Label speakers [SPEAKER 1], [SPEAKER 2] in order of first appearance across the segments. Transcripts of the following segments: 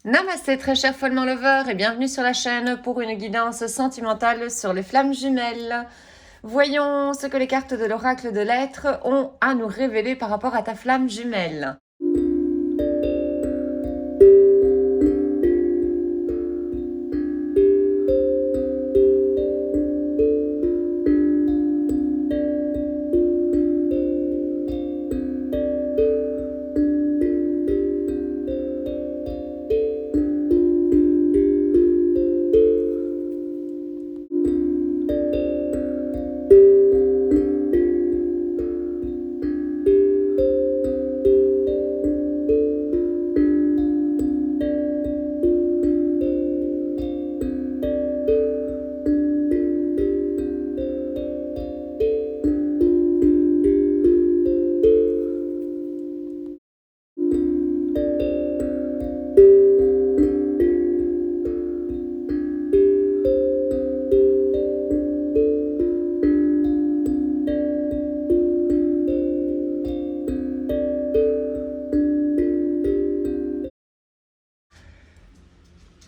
[SPEAKER 1] Namasté très cher follement lover et bienvenue sur la chaîne pour une guidance sentimentale sur les flammes jumelles. Voyons ce que les cartes de l'oracle de l'être ont à nous révéler par rapport à ta flamme jumelle.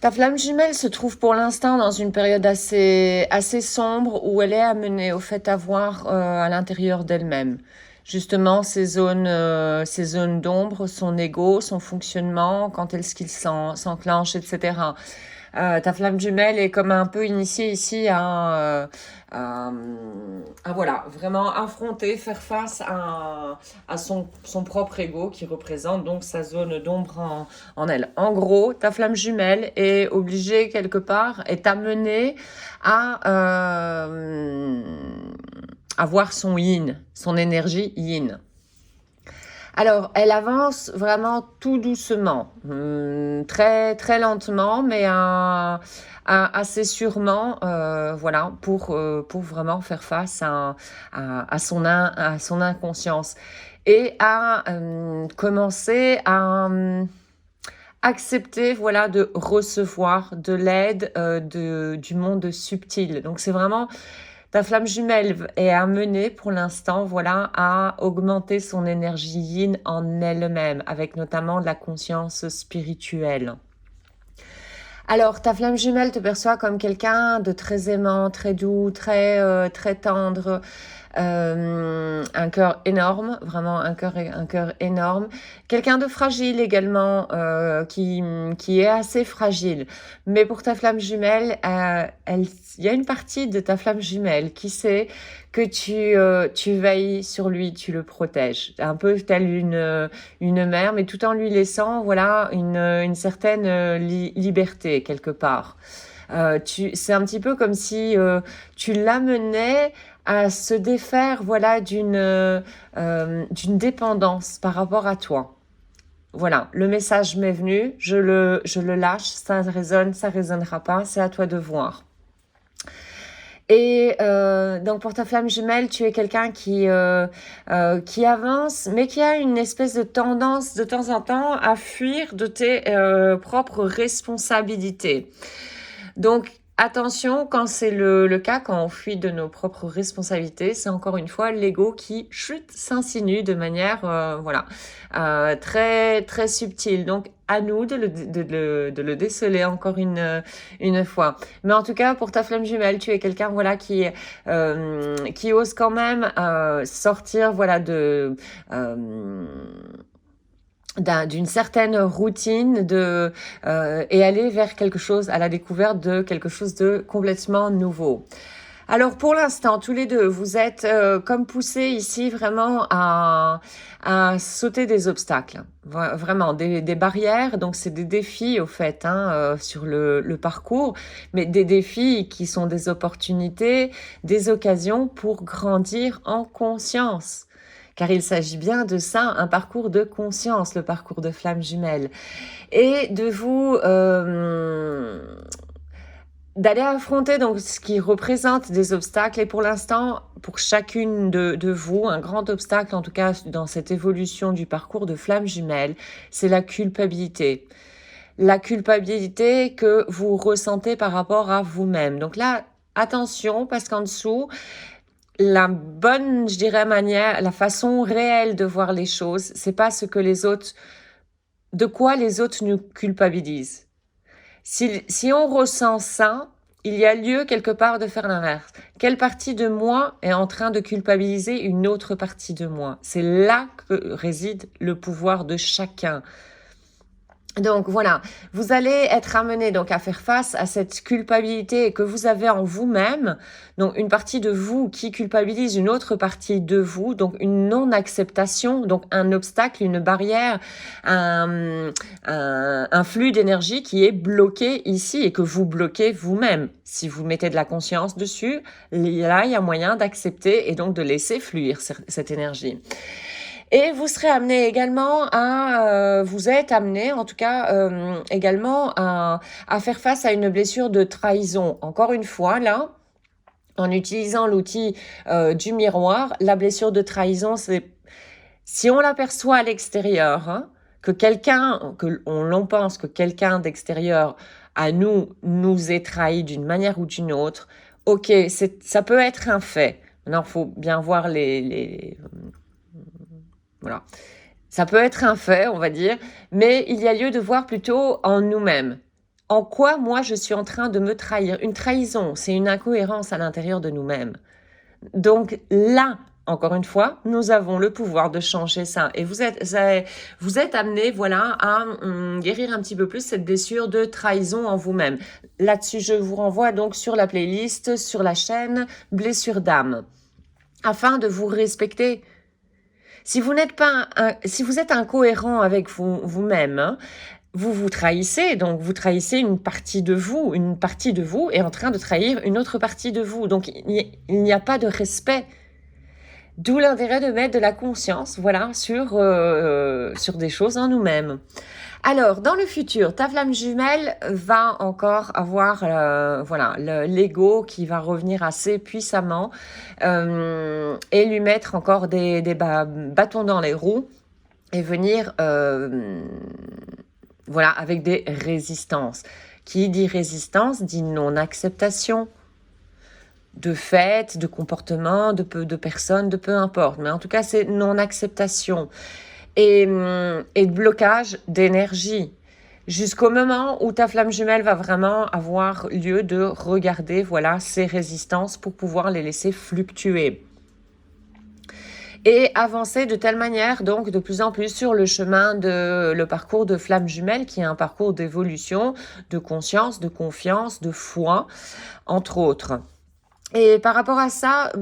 [SPEAKER 1] Ta flamme jumelle se trouve pour l'instant dans une période assez sombre où elle est amenée au fait à voir à l'intérieur d'elle-même. Justement, ces zones d'ombre, son ego, son fonctionnement, quand est-ce qu'il s'enclenche, etc. Ta flamme jumelle est comme un peu initiée ici à voilà, vraiment affronter, faire face à son propre ego qui représente donc sa zone d'ombre en elle. En gros, ta flamme jumelle est obligée quelque part, est amenée à voir son yin, son énergie yin. Alors, elle avance vraiment tout doucement, très très lentement, mais assez sûrement, voilà, pour vraiment faire face à son inconscience et à commencer à accepter, voilà, de recevoir de l'aide du monde subtil. Donc, c'est vraiment ta flamme jumelle est amenée pour l'instant, voilà, à augmenter son énergie yin en elle-même, avec notamment de la conscience spirituelle. Alors, ta flamme jumelle te perçoit comme quelqu'un de très aimant, très doux, très tendre, un cœur énorme, vraiment un cœur énorme. Quelqu'un de fragile également, qui est assez fragile. Mais pour ta flamme jumelle, il y a une partie de ta flamme jumelle qui sait que tu veilles sur lui, tu le protèges. Un peu telle une mère, mais tout en lui laissant, voilà, une certaine liberté quelque part. C'est un petit peu comme si tu l'amenais à se défaire, voilà, d'une dépendance par rapport à toi. Voilà, le message m'est venu, je le lâche, ça résonne, ça résonnera pas, c'est à toi de voir. Et donc pour ta flamme jumelle, tu es quelqu'un qui avance, mais qui a une espèce de tendance de temps en temps à fuir de tes propres responsabilités. Donc attention, quand c'est le cas, quand on fuit de nos propres responsabilités, c'est encore une fois l'ego qui chute, s'insinue de manière voilà, très très subtile. Donc à nous de le déceler encore une fois. Mais en tout cas, pour ta flamme jumelle, tu es quelqu'un, voilà, qui ose quand même sortir, voilà, d'une certaine routine et aller vers quelque chose, à la découverte de quelque chose de complètement nouveau. Alors pour l'instant, tous les deux, vous êtes comme poussés ici vraiment à sauter des obstacles, vraiment des barrières. Donc c'est des défis au fait, hein, sur le parcours, mais des défis qui sont des opportunités, des occasions pour grandir en conscience. Car il s'agit bien de ça, un parcours de conscience, le parcours de flamme jumelle. Et de vous d'aller affronter donc ce qui représente des obstacles. Et pour l'instant, pour chacune de vous, un grand obstacle, en tout cas dans cette évolution du parcours de flamme jumelle, c'est la culpabilité. La culpabilité que vous ressentez par rapport à vous-même. Donc là, attention, parce qu'en dessous, la bonne, je dirais, manière, la façon réelle de voir les choses, c'est pas ce que les autres de quoi les autres nous culpabilisent. Si on ressent ça, il y a lieu quelque part de faire l'inverse. Quelle partie de moi est en train de culpabiliser une autre partie de moi? C'est là que réside le pouvoir de chacun. Donc voilà, vous allez être amené donc à faire face à cette culpabilité que vous avez en vous-même, donc une partie de vous qui culpabilise une autre partie de vous, donc une non-acceptation, donc un obstacle, une barrière, un flux d'énergie qui est bloqué ici et que vous bloquez vous-même. Si vous mettez de la conscience dessus, là il y a moyen d'accepter et donc de laisser fluir cette énergie. Et vous serez amené également vous êtes amené en tout cas également à faire face à une blessure de trahison. Encore une fois, là, en utilisant l'outil du miroir, la blessure de trahison, c'est si on l'aperçoit à l'extérieur, hein, l'on pense que quelqu'un d'extérieur à nous est trahi d'une manière ou d'une autre, ok, ça peut être un fait. Maintenant, il faut bien voir voilà. Ça peut être un fait, on va dire, mais il y a lieu de voir plutôt en nous-mêmes. En quoi, moi, je suis en train de me trahir? Une trahison, c'est une incohérence à l'intérieur de nous-mêmes. Donc là, encore une fois, nous avons le pouvoir de changer ça. Et vous êtes amené, voilà, à guérir un petit peu plus cette blessure de trahison en vous-même. Là-dessus, je vous renvoie donc sur la playlist, sur la chaîne Blessure d'âme, afin de vous respecter. Si vous êtes incohérent avec vous-même, hein, vous vous trahissez, donc vous trahissez une partie de vous est en train de trahir une autre partie de vous. Donc il n'y a pas de respect. D'où l'intérêt de mettre de la conscience, voilà, sur des choses en nous-mêmes. Alors, dans le futur, ta flamme jumelle va encore avoir voilà, l'ego qui va revenir assez puissamment et lui mettre encore des bâtons dans les roues et venir voilà, avec des résistances. Qui dit résistance dit non-acceptation de fait, de comportement, de personnes, de peu importe. Mais en tout cas, c'est non-acceptation et de blocage d'énergie jusqu'au moment où ta flamme jumelle va vraiment avoir lieu de regarder voilà ces résistances pour pouvoir les laisser fluctuer et avancer de telle manière donc de plus en plus sur le chemin de le parcours de flamme jumelle qui est un parcours d'évolution, de conscience, de confiance, de foi, entre autres. Et par rapport à ça,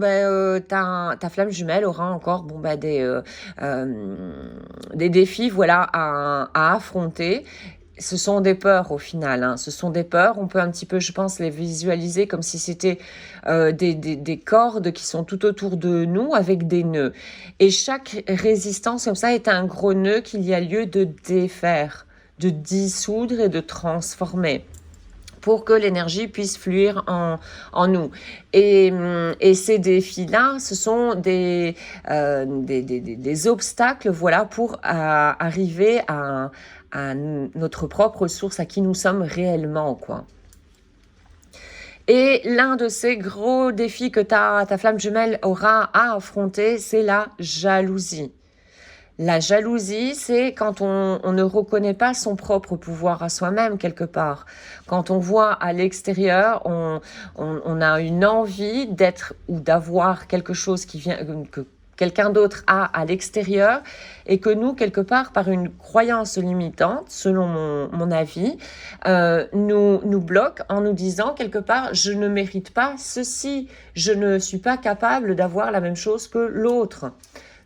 [SPEAKER 1] ta flamme jumelle aura encore des défis voilà, à affronter. Ce sont des peurs au final, hein. Ce sont des peurs, on peut un petit peu, je pense, les visualiser comme si c'était des cordes qui sont tout autour de nous avec des nœuds. Et chaque résistance comme ça est un gros nœud qu'il y a lieu de défaire, de dissoudre et de transformer pour que l'énergie puisse fluir en nous. Et ces défis-là, ce sont des obstacles voilà, pour arriver à notre propre source, à qui nous sommes réellement, quoi. Et l'un de ces gros défis que ta flamme jumelle aura à affronter, c'est la jalousie. La jalousie, c'est quand on ne reconnaît pas son propre pouvoir à soi-même quelque part. Quand on voit à l'extérieur, on a une envie d'être ou d'avoir quelque chose qui vient, que quelqu'un d'autre a à l'extérieur et que nous, quelque part, par une croyance limitante, selon mon avis, nous bloque en nous disant quelque part, je ne mérite pas ceci, je ne suis pas capable d'avoir la même chose que l'autre.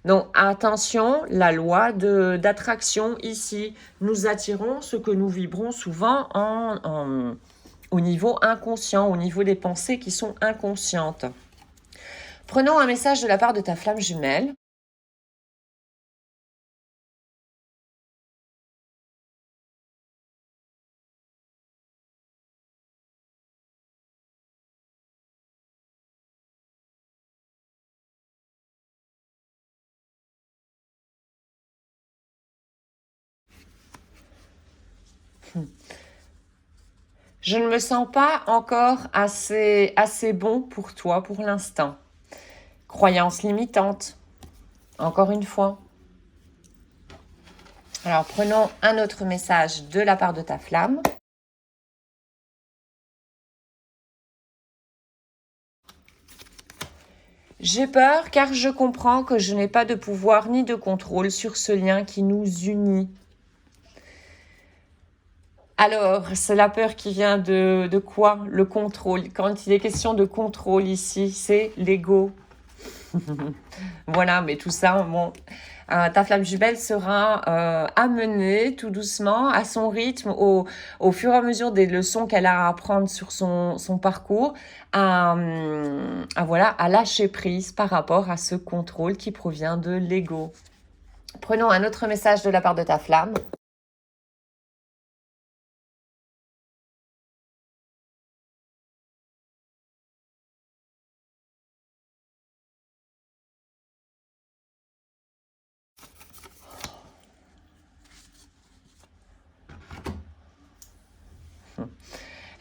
[SPEAKER 1] Donc attention, la loi d'attraction ici, nous attirons ce que nous vibrons souvent au niveau inconscient, au niveau des pensées qui sont inconscientes. Prenons un message de la part de ta flamme jumelle. Je ne me sens pas encore assez bon pour toi pour l'instant. Croyance limitante, encore une fois. Alors, prenons un autre message de la part de ta flamme. J'ai peur car je comprends que je n'ai pas de pouvoir ni de contrôle sur ce lien qui nous unit. Alors, c'est la peur qui vient de quoi? Le contrôle. Quand il est question de contrôle ici, c'est l'ego. Voilà, mais tout ça, bon, ta flamme jumelle sera amenée tout doucement à son rythme, au fur et à mesure des leçons qu'elle a à apprendre sur son parcours, voilà, à lâcher prise par rapport à ce contrôle qui provient de l'ego. Prenons un autre message de la part de ta flamme.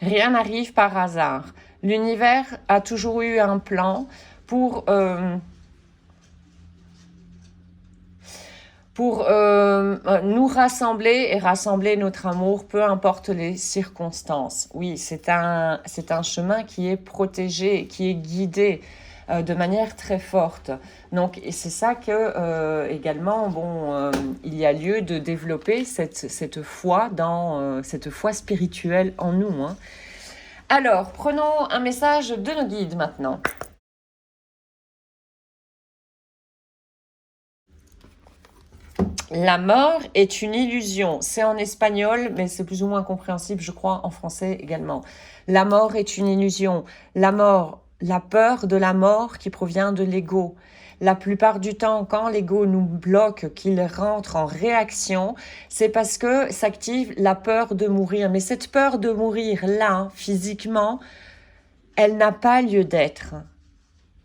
[SPEAKER 1] Rien n'arrive par hasard. L'univers a toujours eu un plan pour nous rassembler et rassembler notre amour, peu importe les circonstances. Oui, c'est un chemin qui est protégé, qui est guidé de manière très forte. Donc, et c'est ça que également, bon, il y a lieu de développer cette foi cette foi spirituelle en nous. Hein. Alors, prenons un message de nos guides maintenant. La mort est une illusion. C'est en espagnol, mais c'est plus ou moins compréhensible, je crois, en français également. La mort est une illusion. La mort, la peur de la mort qui provient de l'ego. La plupart du temps, quand l'ego nous bloque, qu'il rentre en réaction, c'est parce que s'active la peur de mourir. Mais cette peur de mourir, là, physiquement, elle n'a pas lieu d'être.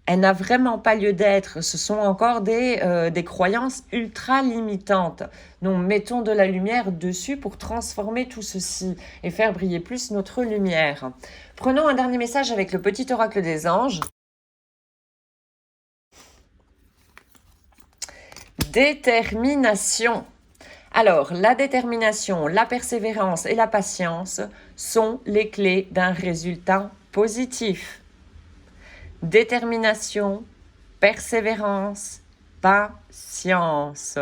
[SPEAKER 1] Elle n'a vraiment pas lieu d'être. Ce sont encore des croyances ultra limitantes. Donc, mettons de la lumière dessus pour transformer tout ceci et faire briller plus notre lumière. Prenons un dernier message avec le petit oracle des anges. Détermination. Alors, la détermination, la persévérance et la patience sont les clés d'un résultat positif. Détermination, persévérance, patience.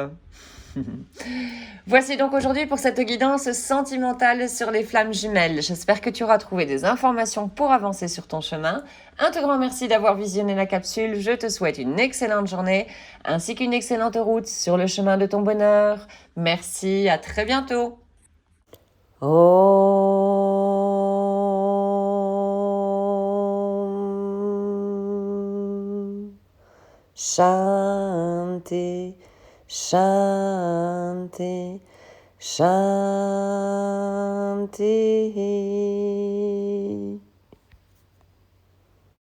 [SPEAKER 1] Voici donc aujourd'hui pour cette guidance sentimentale sur les flammes jumelles. J'espère que tu auras trouvé des informations pour avancer sur ton chemin. Un tout grand merci d'avoir visionné la capsule. Je te souhaite une excellente journée ainsi qu'une excellente route sur le chemin de ton bonheur. Merci, à très bientôt. Shanti, Shanti, Shanti.